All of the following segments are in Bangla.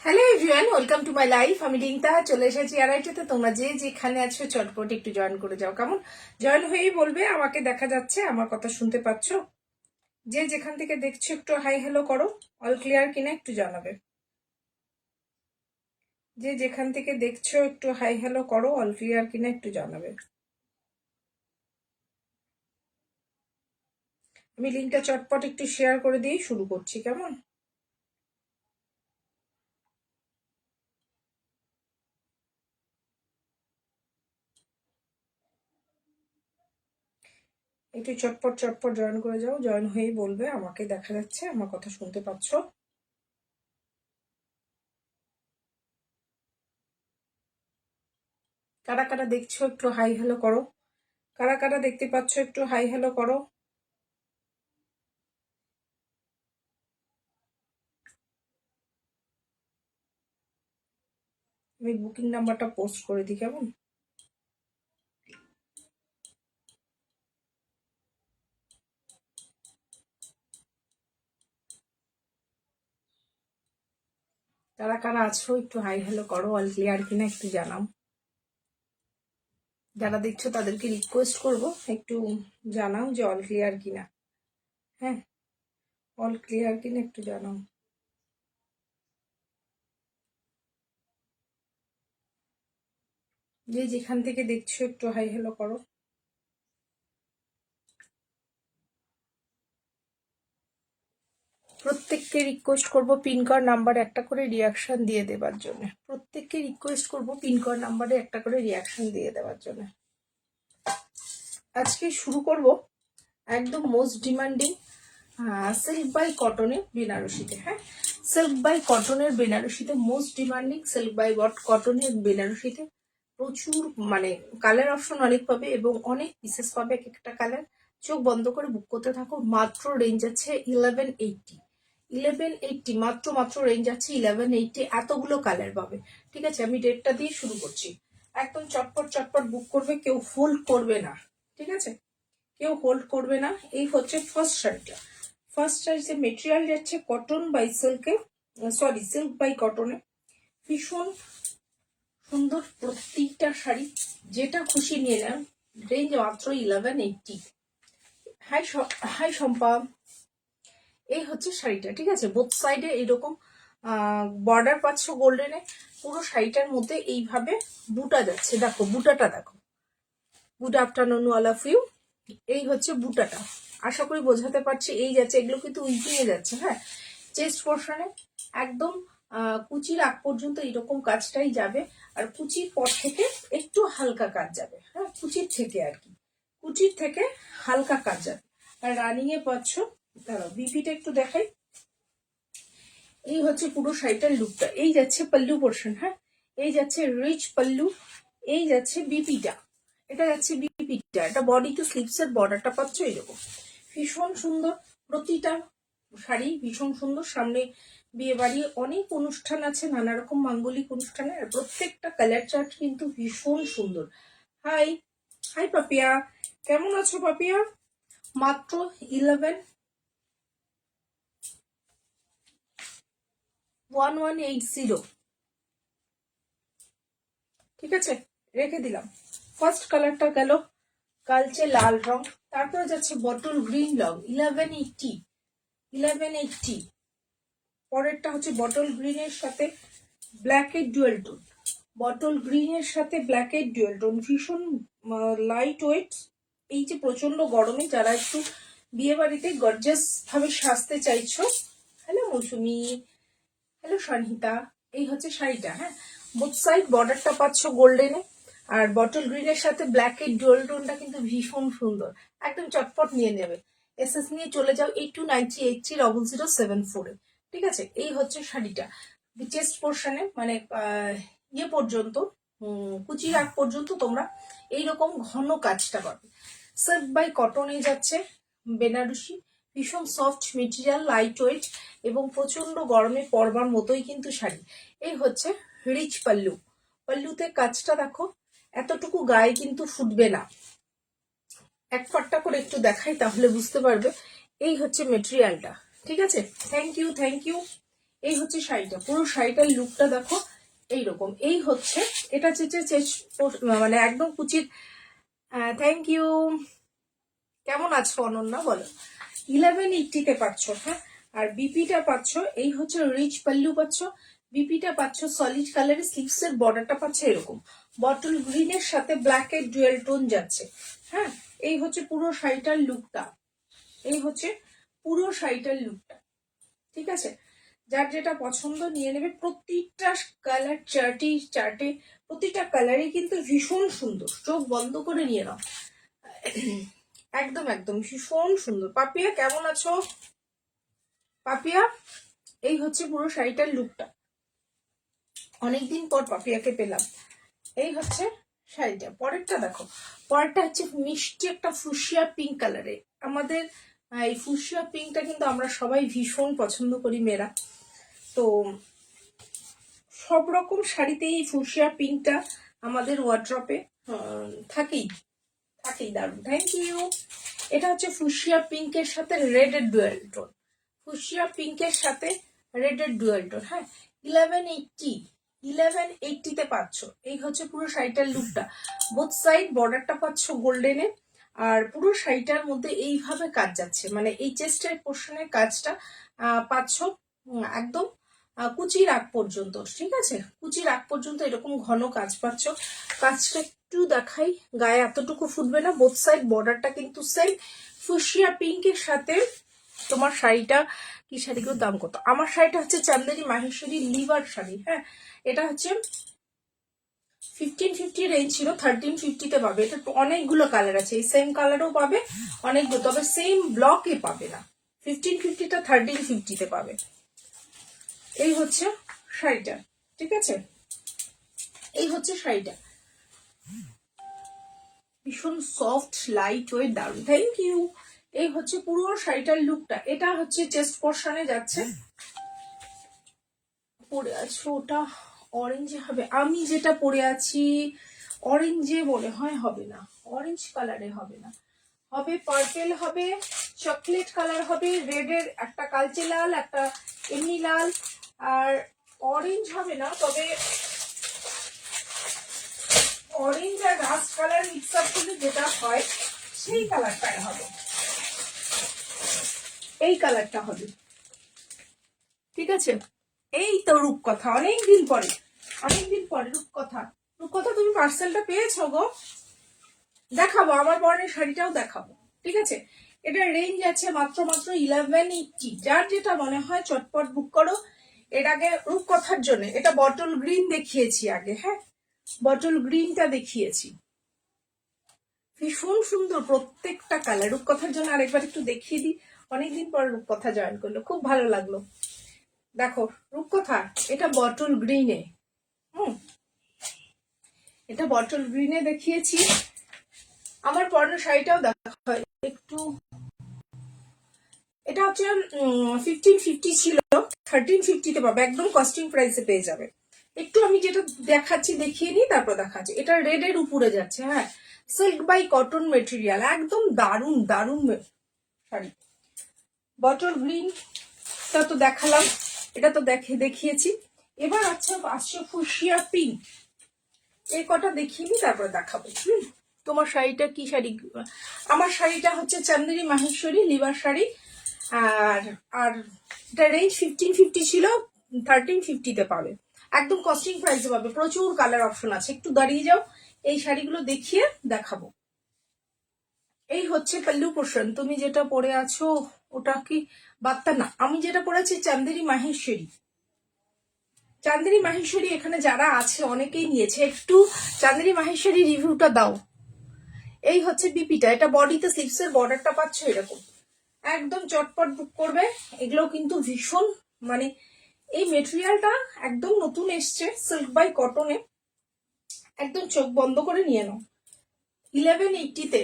Hello everyone, welcome to my life. আমি রিঙ্তা চলে এসেছি আড়াইটাতে। তোমরা যে যেখানে আছো চটপট একটু জয়েন করে যাও। কেমন জয়েন হয়েই বলবে আমাকে দেখা যাচ্ছে, আমার কথা শুনতে পাচ্ছ। যে যেখান থেকে দেখছো একটু হাই হ্যালো করো, অল ক্লিয়ার কিনা একটু জানাবে। যে যেখান থেকে দেখছো একটু হাই হ্যালো করো, অল ক্লিয়ার কিনা একটু জানাবে। আমি লিঙ্কটা চটপট একটু শেয়ার করে দিয়েই শুরু করছি। কেমন একটু চটপট চটপট জয়েন করে যাও। জয়েন হয়েই বলবে আমাকে দেখা যাচ্ছে, আমার কথা শুনতে পাচ্ছ। কারা কারা দেখছো একটু হাই হ্যালো করো। কারা কারা দেখতে পাচ্ছ একটু হাই হ্যালো করো। আমি বুকিং নাম্বারটা পোস্ট করে দিই। কেমন কারা কারা আছো একটু হাই হ্যালো করো, অল ক্লিয়ার কিনা একটু জানাও। যারা দেখছো তাদেরকে রিকোয়েস্ট করব একটু জানাও যে অল ক্লিয়ার কিনা। হ্যাঁ, অল ক্লিয়ার কিনা একটু জানাও। যে যেখান থেকে দেখছো একটু হাই হ্যালো করো। প্রত্যেককে রিকোয়েস্ট করব পিনকোড নাম্বার একটা করে রিয়াকশন দিয়ে দেওয়ার জন্য। প্রত্যেককে রিকোয়েস্ট করব পিনকোড নাম্বারে একটা করে রিয়াকশন দিয়ে দেওয়ার জন্য। আজকে শুরু করব একদম মোস্ট ডিমান্ডিং সিল্ক বাই কটনের বেনারসিতে। হ্যাঁ, সিল্ক বাই কটনের বেনারসিতে মোস্ট ডিমান্ডিং সিল্ক বাই কটনের বেনারসিতে প্রচুর মানে কালার অপশন অনেক পাবে এবং অনেক পিসেস পাবে। এক একটা কালার চোখ বন্ধ করে বুক করতে থাকো। মাত্র রেঞ্জ আছে 1180 মাত্র মাত্র রেঞ্জ আছে 1180। এতগুলো কালার পাবে। ঠিক আছে, আমি ডেটটা দিয়ে শুরু করছি। একদম চটপট চটপট বুক করবে, কেউ হোল্ড করবে না। ঠিক আছে, কেউ হোল্ড করবে না। এই হচ্ছে ফার্স্ট শাড়িটা। ফার্স্ট শাড়ি যে মেটেরিয়াল যাচ্ছে কটন বাই সিল্কে, সরি সিল্ক বাই কটনে। ভীষণ সুন্দর প্রত্যেকটা শাড়ি, যেটা খুশি নিয়ে নেন। রেঞ্জ মাত্র 1180। হাই হাই শম্পা, এই হচ্ছে শাড়িটা। ঠিক আছে, বোথ সাইডে এইরকম বর্ডার পাচ্ছ গোল্ডেনে। পুরো শাড়িটার মধ্যে এইভাবে বুটা যাচ্ছে, দেখো বুটাটা দেখো। Good afternoon all of you. এই হচ্ছে বুটাটা, আশা করি বোঝাতে পারছি। এই যাচ্ছে, এগুলো কিন্তু উইপিংয়ে যাচ্ছে। হ্যাঁ, চেস্ট পোর্শনে একদম কুচির আগ পর্যন্ত এইরকম কাজটাই যাবে। আর কুচির পর থেকে একটু হালকা কাজ যাবে। হ্যাঁ, কুচির থেকে আর কি, কুচির থেকে হালকা কাজ যাবে। আর রানিং এ পাচ্ছ, দাঁড়াও বিপিটা একটু দেখাই। এই হচ্ছে পুরো শাড়িটার লুকটা। এই যাচ্ছে পাল্লু পোর্শন। হ্যাঁ, এই যাচ্ছে রিচ পাল্লু। এই যাচ্ছে বিপিটা, এটা যাচ্ছে বিপিটা। এটা বডি টু স্লিভস এর বর্ডারটা পাচ্ছ এরকম। ভীষণ সুন্দর প্রতিটা শাড়ি, ভীষণ সুন্দর। সামনে বিয়ে বাড়ি অনেক অনুষ্ঠান আছে, নানা রকম মাঙ্গলিক অনুষ্ঠানে। আর প্রত্যেকটা কালার চার্ট কিন্তু ভীষণ সুন্দর। হাই হাই পাপিয়া, কেমন আছো পাপিয়া? মাত্র 1180। ঠিক আছে, রেখে দিলাম। ফার্স্ট কালারটা গেল কালচে লাল রং। তারপরে যাচ্ছে বটল গ্রিন রং 1180। পরেরটা হচ্ছে বটল গ্রিনের সাথে ব্ল্যাক এর ডুয়েল টোন। বটল গ্রিনের সাথে ব্ল্যাক এর ডুয়েল টোন, ভীষণ লাইট ওয়েট। এই যে প্রচন্ড গরমে যারা একটু বিয়ে বাড়িতে গর্জাস ভাবে সাজতে চাইছো, হ্যালো মৌসুমি, হ্যালো সনহিতা, এই হচ্ছে শাড়িটা। হ্যাঁ, বোথ সাইড বর্ডারটা পাচ্ছ গোল্ডেনে। আর বটল গ্রিনের সাথে ব্ল্যাক এর ডুয়াল টোনটা কিন্তু ভীষণ সুন্দর। একদম চটপট নিয়ে নেবে। এসএস নিয়ে চলে যাও 82938007 ঠিক আছে, এই হচ্ছে শাড়িটা। চেস্ট পোর্শনে মানে ইয়ে পর্যন্ত, কুচির আগ পর্যন্ত তোমরা এইরকম ঘন কাজটা পাবে। সিল্ক বাই কটনে যাচ্ছে বেনারসি। ভীষণ সফট মেটেরিয়াল, লাইট ওয়েট এবং প্রচন্ড গরমে পরবার মতোই কিন্তু শাড়ি। এই হচ্ছে রিচ পাল্লু। পাল্লুতে কাজটা দেখো, এতটুকু গায়ে কিন্তু ফুটবে না। এক ফাট্টা করে একটু দেখাই তাহলে বুঝতে পারবে। এই হচ্ছে মেটেরিয়ালটা। ঠিক আছে, থ্যাংক ইউ থ্যাংক ইউ। এই হচ্ছে শাড়িটা, পুরো শাড়িটার লুকটা দেখো এইরকম। এই হচ্ছে এটা হচ্ছে মানে একদম কুচির। Thank you. কেমন আছো অনন্যা বলো? 1180-তে পাচ্ছ, হ্যাঁ। আর বিপিটা পাচ্ছ, এই হচ্ছে রিচ পাল্লু পাচ্ছ, বিপিটা পাচ্ছ সলিড কালারের, স্লিভস এর বর্ডারটা পাচ্ছ এরকম বটল গ্রিনের সাথে ব্ল্যাক এর ডুয়েল টোন যাচ্ছে, হ্যাঁ। এই হচ্ছে পুরো শাড়িটার লুকটা, এই হচ্ছে পুরো শাড়িটার লুকটা, ঠিক আছে। যার যেটা পছন্দ নিয়ে নেবে। প্রতিটা কালার চার্টে প্রতিটা কালারই কিন্তু ভীষণ সুন্দর, চোখ বন্ধ করে নিয়ে নাও। একদম একদম ভীষণ সুন্দর। পাপিয়া কেমন আছো? পাপিয়া, এই হচ্ছে পুরো শাড়িটার লুকটা, অনেকদিন পর পাপিয়াকে পেলাম। এই হচ্ছে শাড়িটা। পরেরটা দেখো, পরেরটা হচ্ছে মিষ্টি একটা ফুসিয়া পিঙ্ক কালারে। আমাদের এই ফুসিয়া পিঙ্কটা কিন্তু আমরা সবাই ভীষণ পছন্দ করি মেয়েরা, তো সব রকম শাড়িতেই এই ফুসিয়া পিঙ্কটা আমাদের ওয়ার্ড্রপে থাকেই থাকেই। দারুণ, থ্যাংক ইউ। এটা হচ্ছে ফুসিয়া পিঙ্কের সাথে রেড এর ডুয়েল টোন, ফুসিয়া পিঙ্কের সাথে রেড এর ডুয়েল টোন, হ্যাঁ। 1180-তে পাচ্ছ। এই হচ্ছে পুরো শাড়িটার লুকটা, বোথ সাইড বর্ডারটা পাচ্ছ গোল্ডেনে, আর পুরো শাড়িটার মধ্যে এইভাবে কাজ যাচ্ছে, মানে এই চেস্টের পোর্শনের কাজটা পাচ্ছ একদম কুচির আগ পর্যন্ত, ঠিক আছে। কুচির আগ পর্যন্ত এরকম ঘন কাজ পাচ্ছ। কাজটা একটু দেখাই, গায়ে এতটুকু ফুটবে না, বোথ সাইড বর্ডারটা কিন্তু সেম ফুসিয়া পিঙ্কের সাথে। তোমার শাড়িটা কি, শাড়িগুলোর দাম কত? আমার শাড়িটা হচ্ছে চান্দেরি মাহেশ্বরী লিভার শাড়ি, হ্যাঁ। এটা হচ্ছে 1550 রেঞ্জ ছিল, 1350-তে পাবে। এটা অনেকগুলো কালার আছে, এই সেম কালারও পাবে অনেকগুলো, তবে সেম ব্লকে পাবে না। 1550টা 1350-তে পাবে। এই হচ্ছে শাড়িটা, ঠিক আছে। এই হচ্ছে শাড়িটা, ভীষণ সফট লাইট ওয়েট, দারুণ, থ্যাংক ইউ। এই হচ্ছে পুরো শাড়িটার লুকটা। এটা হচ্ছে চেস্ট পোর্শনে যাচ্ছে। পরে আছো ওটা অরেঞ্জে হবে, আমি যেটা পরে আছি অরেঞ্জে মনে হয় হবে না, অরেঞ্জ কালারে হবে না, হবে পার্পেল হবে, চকলেট কালার হবে, রেড এর একটা কালচে লাল, একটা এমনি লাল, আর অরেঞ্জ হবে না। তবে অরেঞ্জ আর রাস্ট কালার মিক্স আপ করলে যেটা হয় সেই কালারটাই হবে, এই কালারটা হবে, ঠিক আছে। এই তো রূপকথা, অনেকদিন পরে রূপকথা। রূপকথা তুমি পার্সেলটা পেয়েছো গো? দেখাবো, আমার বর্ণের শাড়িটাও দেখাবো, ঠিক আছে। এটা রেঞ্জ আছে মাত্র 1180। যার যেটা মনে হয় চটপট বুক করো। এর আগে রূপকথার জন্য এটা বটল গ্রিন দেখিয়েছি আগে, হ্যাঁ, বটল গ্রিনটা দেখিয়েছি, ভীষণ সুন্দর প্রত্যেকটা কালার। রূপকথার জন্য আরেকবার একটু দেখিয়ে দিই, অনেকদিন পর রূপকথা জয়েন করলো, খুব ভালো লাগলো। দেখো রূপকথা, এটা বটল গ্রিনে, এটা বটল গ্রিনে দেখিয়েছি। আমার পরনের শাড়িটাও দেখা হয় একটু, এটা হচ্ছে 1550 ছিল, 1350-তে পাবে, একদম কস্টিং প্রাইসে পেয়ে যাবে। একটু আমি যেটা দেখাচ্ছি দেখিয়ে নিই, তারপর দেখাচ্ছি। এটা রেড এর উপরে যাচ্ছে, হ্যাঁ, সিল্ক বাই কটন মেটেরিয়াল, একদম দারুন দারুন শাড়ি। বটল গ্রিন টা তো দেখালাম, এটা তো দেখিয়েছি। এবার আসছে ফুসিয়া পিঙ্ক, এই কটা দেখিয়ে নিই তারপরে দেখাবো। তোমার শাড়িটা কি শাড়ি? আমার শাড়িটা হচ্ছে চান্দেরি মাহেশ্বরী লিভার শাড়ি, আর আর এটা রেঞ্জ 1550 ছিল, 1350-তে পাবে, একদম কস্টিং প্রাইসে পাবে। প্রচুর কালার অপশন আছে, একটু দাঁড়িয়ে যাও, এই শাড়িগুলো দেখিয়ে দেখাবো। এই হচ্ছে পাল্লু পোর্শন। তুমি যেটা পরে আছো ওটা কি বাত্তা? না, আমি যেটা পরে আছি চান্দেরি মাহেশ্বরী। চান্দেরি মাহেশ্বরী এখানে যারা আছে অনেকেই নিয়েছে, একটু চান্দেরি মাহেশ্বরী রিভিউটা দাও। এই হচ্ছে বিপিটা, এটা বডিতে স্লিভস এর বর্ডারটা পাচ্ছ এরকম, একদম চটপট বুক করবে। এগুলো কিন্তু ভীষণ, মানে এই মেটেরিয়ালটা একদম নতুন এসছে, সিল্ক বাই কটনে, একদম চোখ বন্ধ করে নিয়ে নাও। 1180-তে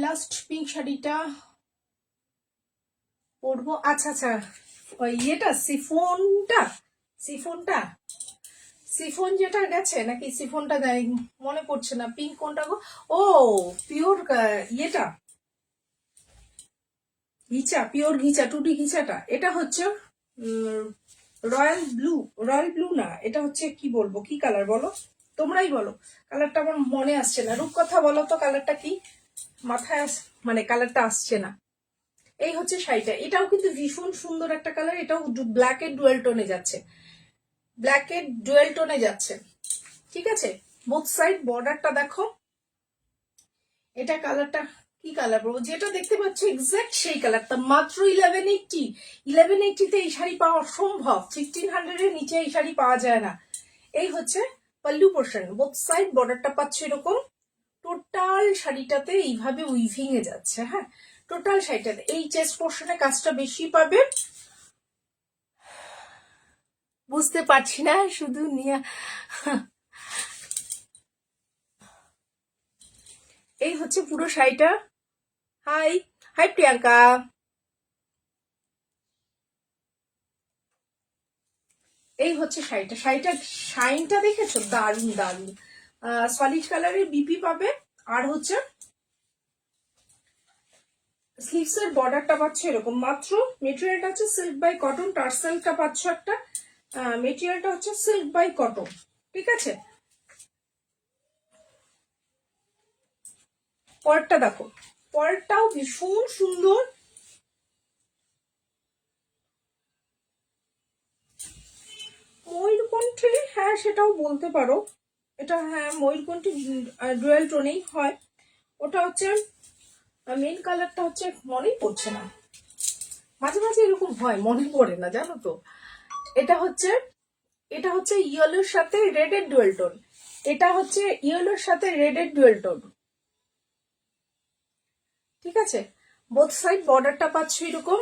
লাস্ট পিঙ্ক শাড়িটা পরবো। আচ্ছা আচ্ছা, ইয়েটা সিফনটা, সিফনটা সিফন যেটা গেছে নাকি, সিফনটা দেয় মনে পড়ছে না, পিঙ্ক কোনটা গো? ও পিওর ইয়েটা ঘিচা, পিওর ঘিচা, টুটি ঘিচাটা, এটা হচ্ছে রয়্যাল ব্লু, রয়্যাল ব্লু না, এটা হচ্ছে কি বলবো, কি কালার বলো, তোমরাই বলো। কালারটা আমার মনে আসছে না, রূপকথা বলো তো কালারটা কি, মাথায় মানে কালারটা আসছে না। এই হচ্ছে শাড়িটা, এটাও কিন্তু ভীষণ সুন্দর একটা কালার, এটাও ব্ল্যাক এর ডুয়েল টোনে যাচ্ছে, ব্ল্যাক এর ডুয়েল টোনে যাচ্ছে, ঠিক আছে। বোথ সাইড বর্ডারটা দেখো, এটা কালারটা কি কালার বলবো, যেটা দেখতে পাচ্ছ এক্সাক্ট সেই কালারটা, মাত্র 1180। 1180-তে এই শাড়ি পাওয়া অসম্ভব, 1500 এর নিচে এই শাড়ি পাওয়া যায় না। এই হচ্ছে পাল্লু পোর্শন, বোথ সাইড বর্ডারটা পাচ্ছ এরকম, টোটাল শাড়িটাতে এইভাবে উইভিং এ যাচ্ছে, হ্যাঁ টোটাল শাড়িটাতে। এই চেস্ট পোর্শনে কাজটা বেশি পাবে, বুঝতে পারছি না শুধু নিয়ে। এই হচ্ছে পুরো শাড়িটা। High high Priyanka. এই হচ্ছে শাড়িটা, শাড়িটার শাইনটা দেখেছো, দারুন দারুন, সলিড কালারের বিপি পাবে। আর হচ্ছে স্লিভস এর বর্ডারটা পাচ্ছ এরকম, মাত্র মেটেরিয়ালটা হচ্ছে সিল্ক বাই কটন, টার্সেলটা পাচ্ছ একটা, মেটেরিয়ালটা হচ্ছে সিল্ক বাই কটন, ঠিক আছে। পরেরটা দেখো, পরেরটাও ভীষণ সুন্দর, ময়ূরকণ্ঠী, হ্যাঁ সেটাও বলতে পারো, এটা হ্যাঁ ময়ূরকণ্ঠী ডুয়েল টোনেই হয়। ওটা হচ্ছে মেন কালারটা হচ্ছে মনেই পড়ছে না, মাঝে মাঝে এরকম হয় মনে পড়ে না জানো তো। এটা হচ্ছে, এটা হচ্ছে ইয়েলোর সাথে রেড এর ডুয়েল টোন, এটা হচ্ছে ইয়েলোর সাথে রেড এর ডুয়েল টোন, ঠিক আছে। বোথ সাইড বর্ডারটা পাচ্ছ এরকম,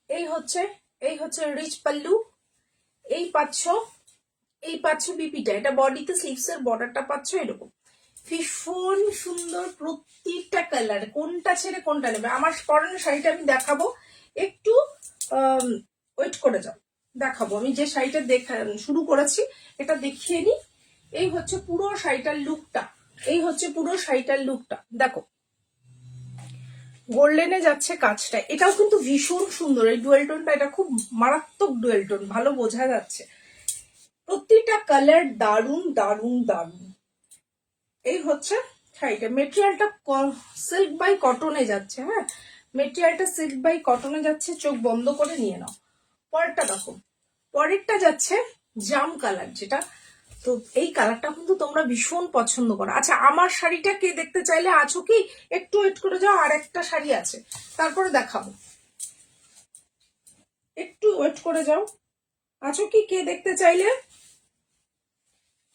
এই হচ্ছে, এই হচ্ছে রিচ পাল্লু, এই পাচ্ছ, এই পাচ্ছ বিপিটা, এটা বডিতে স্লিভস এর বর্ডারটা পাচ্ছ এরকম, ভীষণ সুন্দর প্রত্যেকটা কালার, কোনটা ছেড়ে কোনটা নেবে। আমার পরানো শাড়িটা আমি দেখাবো, একটু ওয়েট করে যাও, দেখাবো আমি যে শাড়িটা দেখা শুরু করেছি, এটা দেখিয়ে নি। এই হচ্ছে পুরো শাড়িটার লুকটা, এই হচ্ছে পুরো শাড়িটার লুকটা দেখো, গোল্ডেনে যাচ্ছে কাজটা, এটাও কিন্তু ভীষণ সুন্দর, এই ডুয়েল টোনটা, এটা খুব মারাত্মক ডুয়েল টোন, ভালো বোঝা যাচ্ছে, প্রত্যেকটা কালার দারুন দারুন দারুন। এই হচ্ছে শাড়িটা, মেটেরিয়ালটা সিল্ক বাই কটনে যাচ্ছে, হ্যাঁ মেটেরিয়ালটা সিল্ক বাই কটনে যাচ্ছে, চোখ বন্ধ করে নিয়ে নাও। পরেরটা দেখো, পরেরটা যাচ্ছে জাম কালার, যেটা তো এই কালারটা কিন্তু তোমরা ভীষণ পছন্দ করো। আচ্ছা আমার শাড়িটা কে দেখতে চাইলে আছো কি, একটু ওয়েট করে যাও, আর একটা শাড়ি আছে তারপরে দেখাবো, একটু ওয়েট করে যাও, আছো কি কে দেখতে চাইলে।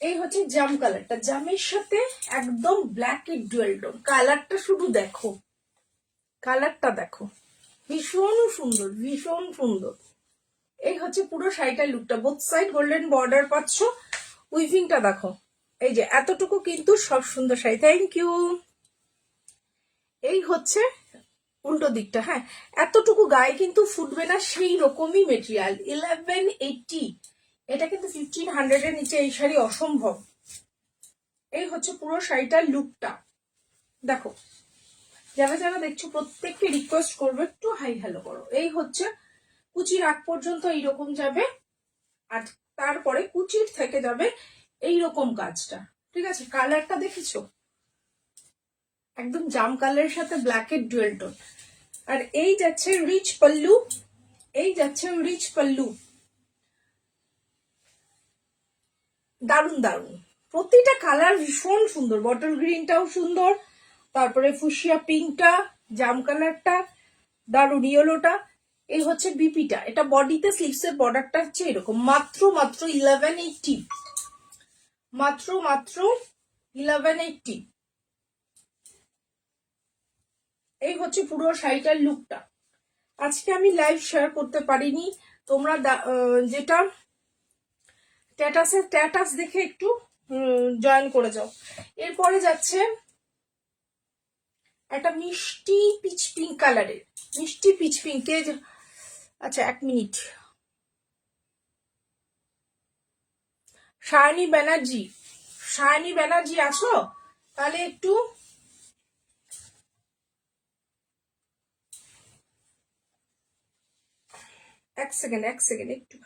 এই হচ্ছে জাম কালারটা, জামের সাথে একদম ব্ল্যাক এর ডুয়েল টোন, কালারটা শুধু দেখো, কালারটা দেখো, ভীষণ সুন্দর ভীষণ সুন্দর। এই হচ্ছে পুরো শাড়িটার লুকটা, বোথ সাইড গোল্ডেন বর্ডার পাচ্ছ, উইভিংটা দেখো, এই যে এতটুকু কিন্তু সব সুন্দর শাড়ি, থ্যাংক ইউ। এই হচ্ছে উল্টো দিকটা, হ্যাঁ এতটুকু গায়ে কিন্তু ফুটবে না, সেই রকমই মেটেরিয়াল, 1180, এটা কিন্তু 1500 এর নিচে এই শাড়ি অসম্ভব। এই হচ্ছে পুরো শাড়িটার লুকটা দেখো, যারা যারা দেখছো প্রত্যেককে রিকোয়েস্ট করবো একটু হাই হ্যালো করো। এই হচ্ছে কুচির আগ পর্যন্ত এইরকম যাবে, আর তারপরে কুচির থেকে যাবে এইরকম কাজটা, ঠিক আছে। কালারটা দেখেছো, একদম জাম কালারের সাথে ব্ল্যাক এর ডুয়েল টোন, আর এই যাচ্ছে রিচ পাল্লু, এই যাচ্ছে রিচ পাল্লু, দারুন দারুন, প্রতিটা কালার ভীষণ সুন্দর, বটল গ্রিনটাও সুন্দর, তারপরে ফুশিয়া পিঙ্কটা, জাম কালারটা দারুন, ইয়েলোটা। এই হচ্ছে বিপিটা, এটা বডিতে স্লিভস এর বর্ডারটা হচ্ছে এরকম, মাত্র মাত্র 1180, মাত্র মাত্র 1180। এই হচ্ছে পুরো শাড়িটার লুকটা। আজকে আমি লাইভ শেয়ার করতে পারিনি, তোমরা যেটা স্ট্যাটাস দেখে একটু জয়েন করে যাও। এরপরে যাচ্ছে একটা মিষ্টি পিচ পিঙ্ক কালারের, মিষ্টি পিচ পিঙ্কে, আচ্ছা এক মিনিট, সায়নী ব্যানার্জি, সায়নী ব্যানার্জি আছো, তাহলে একটু এক সেকেন্ড একটু